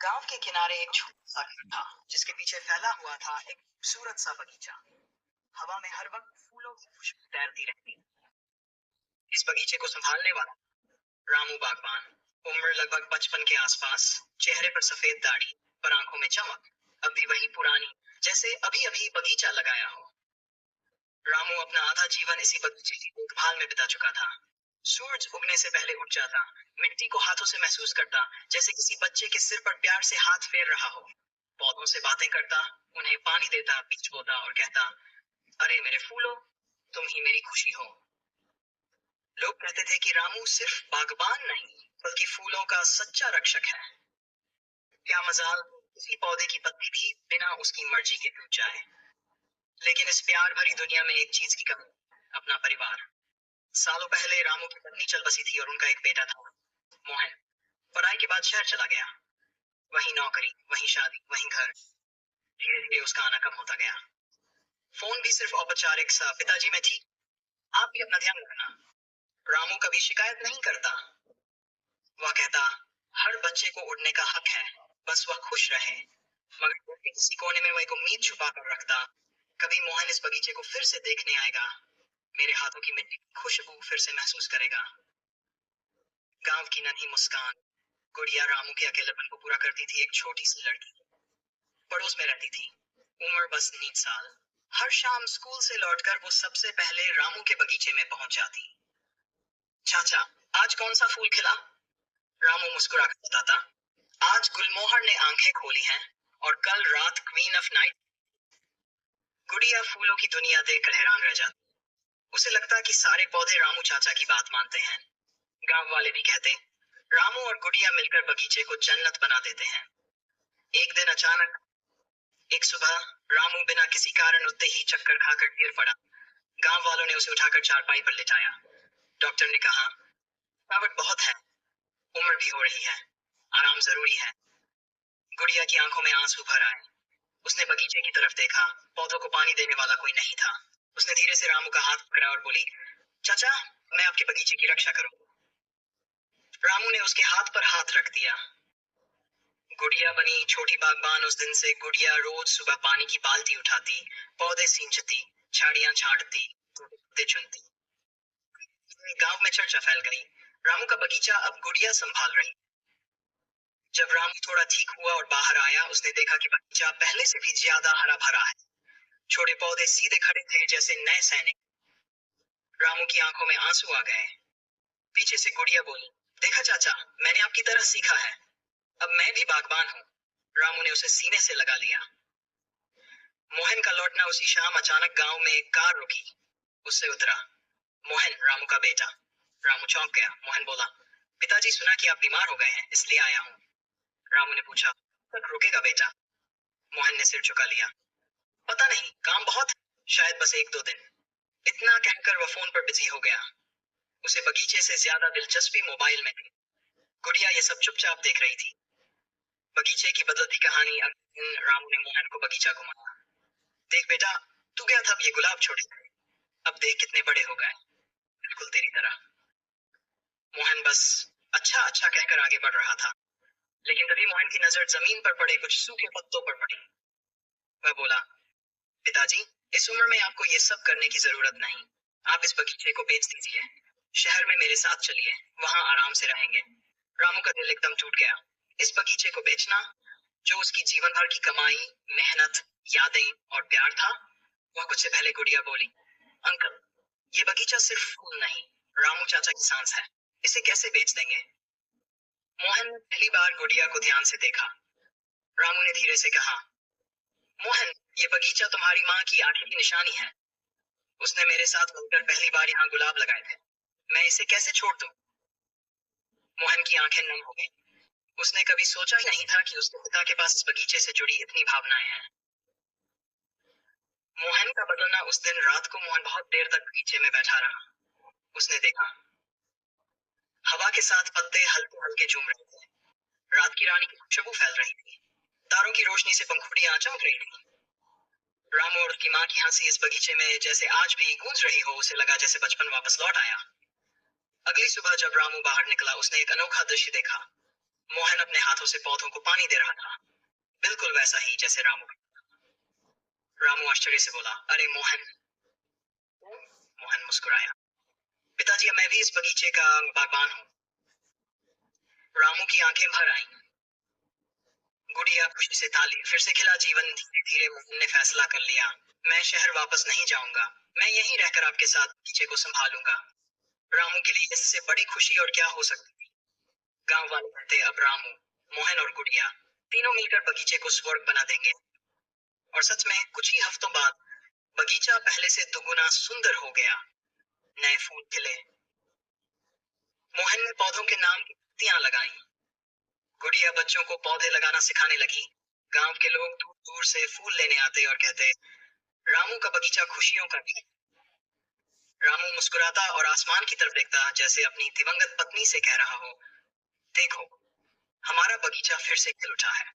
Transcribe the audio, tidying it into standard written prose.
गांव के किनारे एक छोटा सा घर था जिसके पीछे फैला हुआ था एक खूबसूरत सा बगीचा। हवा में हर वक्त फूलों की खुशबू तैरती रहती। इस बगीचे को संभालने वाला रामू बागवान, उम्र लगभग 55 के आसपास, चेहरे पर सफेद दाढ़ी, पर आंखों में चमक, अब भी वही पुरानी, जैसे अभी अभी बगीचा लगाया हो। रामू अपना आधा जीवन इसी बगीचे की देखभाल में बिता चुका था। सूरज उगने से पहले उठ जाता, मिट्टी को हाथों से महसूस करता, जैसे किसी बच्चे के सिर पर प्यार से हाथ फेर रहा हो। पौधों से बातें करता, उन्हें पानी देता, बीज बोता और कहता, अरे मेरे फूलों, तुम ही मेरी खुशी हो। लोग कहते थे कि रामू सिर्फ बागबान नहीं, बल्कि फूलों का सच्चा रक्षक है। क्या मजाल, किसी पौधे की पत्ती भी बिना उसकी मर्जी के टूट जाए। लेकिन इस प्यार भरी दुनिया में एक चीज की कमी, अपना परिवार। सालों पहले रामू की पत्नी चल बसी थी और उनका एक बेटा था, मोहन। पढ़ाई के बाद शहर चला गया। वहीं नौकरी, वहीं शादी, वहीं घर। धीरे धीरे उसका आना कम होता गया। फोन भी सिर्फ औपचारिक सा, पिताजी मैं ठीक, आप भी अपना ध्यान रखना। रामू कभी शिकायत नहीं करता। वह कहता, हर बच्चे को उड़ने का हक है, बस वह खुश रहे। मगर घर के किसी कोने में वह एक उम्मीद छुपा कर रखता, कभी मोहन इस बगीचे को फिर से देखने आएगा, मेरे हाथों की मिट्टी की खुशबू फिर से महसूस करेगा। गांव की नन्ही मुस्कान, गुड़िया रामू के अकेलेपन को पूरा करती थी। एक छोटी सी लड़की पड़ोस में रहती थी, उम्र बस 9 साल। हर शाम स्कूल से लौटकर वो सबसे पहले रामू के बगीचे में पहुंच जाती। चाचा, आज कौन सा फूल खिला? रामू मुस्कुराकर बताता, आज गुलमोहर ने आंखें खोली हैं, और कल रात क्वीन ऑफ नाइट। गुड़िया फूलों की दुनिया देखकर हैरान रह जाती। उसे लगता कि सारे पौधे रामू चाचा की बात मानते हैं। गांव वाले भी कहते, रामू और गुड़िया मिलकर बगीचे को जन्नत बना देते हैं। एक दिन अचानक, एक सुबह, रामू बिना किसी कारण उठते ही चक्कर खाकर गिर पड़ा। गांव वालों ने उसे उठाकर चारपाई पर लिटाया। डॉक्टर ने कहा, थकावट बहुत है, उम्र भी हो रही है, आराम जरूरी है। गुड़िया की आंखों में आंसू भर आए। उसने बगीचे की तरफ देखा, पौधों को पानी देने वाला कोई नहीं था। उसने धीरे से रामू का हाथ पकड़ा और बोली, चाचा, मैं आपके बगीचे की रक्षा करूंगा। रामू ने उसके हाथ पर हाथ रख दिया। गुड़िया बनी छोटी बागबान। उस दिन से गुड़िया रोज सुबह पानी की बाल्टी उठाती, पौधे सींचती, झाड़ियां छांटती, पत्ते चुनती। गांव में चर्चा फैल गई, रामू का बगीचा अब गुड़िया संभाल रही। जब रामू थोड़ा ठीक हुआ और बाहर आया, उसने देखा कि बगीचा पहले से भी ज्यादा हरा भरा है। छोटे पौधे सीधे खड़े थे जैसे नए सैनिक। रामू की आंखों में आंसू आ गए। पीछे से गुड़िया बोली, देखा चाचा, मैंने आपकी तरह सीखा है, अब मैं भी बागबान हूँ। रामू ने उसे सीने से लगा लिया। मोहन का लौटना उसी शाम। अचानक गांव में एक कार रुकी। उससे उतरा मोहन, रामू का बेटा। रामू चौंक गया। मोहन बोला, पिताजी, सुना कि आप बीमार हो गए हैं, इसलिए आया हूँ। रामू ने पूछा, तक रुकेगा बेटा? मोहन ने सिर झुका लिया। पता नहीं, काम बहुत है, शायद बस 1-2 दिन। इतना कहकर वह फोन पर बिजी हो गया। उसे बगीचे से ज्यादा दिलचस्पी मोबाइल में थी। गुड़िया ये सब चुपचाप देख रही थी। बगीचे की बदलती कहानी। अगले दिन रामू ने मोहन को बगीचा घुमाया। देख बेटा, तू गया था, अब ये गुलाब छोटे थे, अब देख कितने बड़े हो गए, बिल्कुल तेरी तरह। मोहन बस अच्छा अच्छा कहकर आगे बढ़ रहा था, लेकिन तभी मोहन की नजर जमीन पर पड़े कुछ सूखे पत्तों पर पड़ी। वह बोला, पिताजी, इस उम्र में आपको ये सब करने की जरूरत नहीं। आप इस बगीचे को बेच दीजिए, शहर में मेरे साथ चलिए, वहां आराम से रहेंगे। रामू का दिल एकदम टूट गया। इस बगीचे को बेचना, जो उसकी जीवन भर की कमाई, मेहनत, यादें और प्यार था। वह कुछ से पहले गुड़िया बोली, अंकल, ये बगीचा सिर्फ फूल नहीं, रामू चाचा की सांस है, इसे कैसे बेच देंगे? मोहन ने पहली बार गुड़िया को ध्यान से देखा। रामू ने धीरे से कहा, मोहन, ये बगीचा तुम्हारी माँ की आंखें की निशानी है। उसने मेरे साथ मिलकर पहली बार यहाँ गुलाब लगाए थे, मैं इसे कैसे छोड़ दूं? मोहन की आंखें नम हो गई। उसने कभी सोचा ही नहीं था कि उसके पिता के पास इस बगीचे से जुड़ी इतनी भावनाएं हैं। मोहन का बदलना। उस दिन रात को मोहन बहुत देर तक बगीचे में बैठा रहा। उसने देखा, हवा के साथ पत्ते हल्के हल्के झूम रहे थे, रात की रानी की खुशबू फैल रही थी, तारों की रोशनी से पंखुड़ियां चमक रही थी। रामू और उसकी माँ की हंसी इस बगीचे में जैसे आज भी गूंज रही हो। उसे लगा जैसे बचपन वापस लौट आया। अगली सुबह जब रामू बाहर निकला, उसने एक अनोखा दृश्य देखा। मोहन अपने हाथों से पौधों को पानी दे रहा था, बिल्कुल वैसा ही जैसे रामू। रामू आश्चर्य से बोला, अरे मोहन। मोहन मुस्कुराया, पिताजी मैं भी इस बगीचे का बागबान हूँ। रामू की आंखें भर आईं। गुड़िया खुशी से ताली फिर से खिला। जीवन धीरे धीरे मोहन ने फैसला कर लिया, मैं शहर वापस नहीं जाऊंगा, मैं यहीं रहकर आपके साथ बगीचे को संभालूंगा। रामू के लिए इससे बड़ी खुशी और क्या हो सकती थी। गांव वाले कहते अब रामू, मोहन और गुड़िया तीनों मिलकर बगीचे को स्वर्ग बना देंगे। और सच में कुछ ही हफ्तों बाद बगीचा पहले से दुगुना सुंदर हो गया। नए फूल खिले, मोहन ने पौधों के नाम की पत्तियां लगाई, गुड़िया बच्चों को पौधे लगाना सिखाने लगी। गांव के लोग दूर दूर से फूल लेने आते और कहते, रामू का बगीचा खुशियों का घर। रामू मुस्कुराता और आसमान की तरफ देखता जैसे अपनी दिवंगत पत्नी से कह रहा हो, देखो हमारा बगीचा फिर से खिल उठा है।